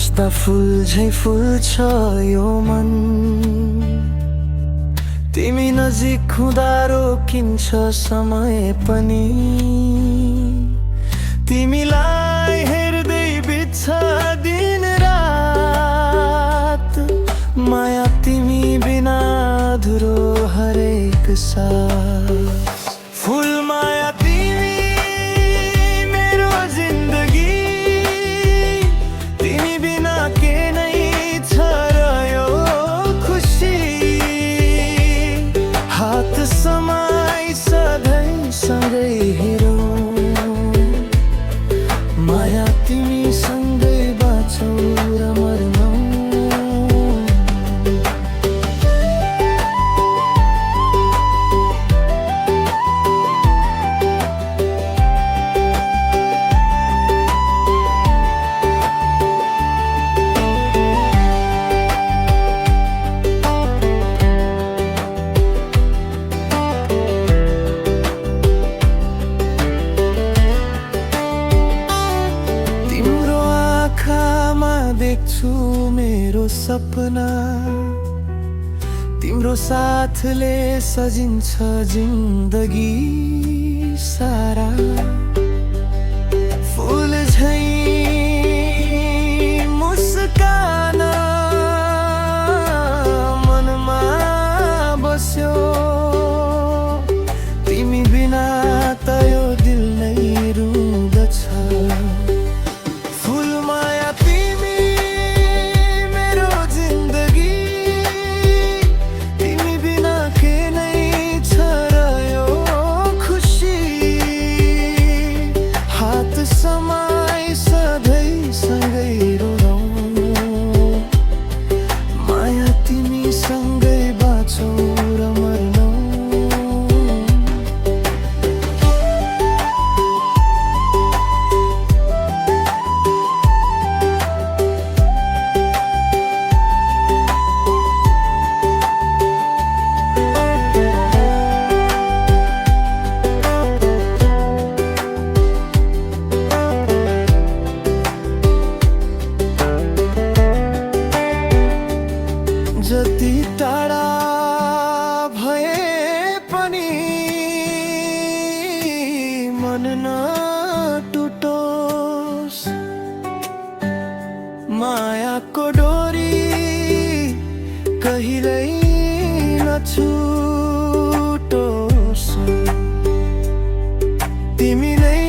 जस्ता फुल झै फुल्छ यो मन। तिमी नजिक हुँदा रोकिन्छ समय पनि। तिमीलाई हेर्दै बित्छ दिन रात। माया तिमी बिना अधुरो हरेक सास। फुल माया तिमी मेरो जिन्दगी। तिमी बिना के नै छ र यो खुसी। हात समाई सधैँ सँगै हेरौँ। माया तिमी सँगै बाँचौँ र मरौँ। देख्छु मेरो सपना। तिम्रो साथले सजिन्छ जिन्दगी सारा। फुल झै मुस्कान मनमा बस्यो। तिमी बिना त यो दिल नै रुँदछ। समाई सधैँ सँगै रोरौँ। माया तिमी सँगै बाँचौँ र मरौँ। जति टाढा भए पनि मन नटुटोस्। मायाको डोरी कहिल्यै नछुटोस्। तिमी नै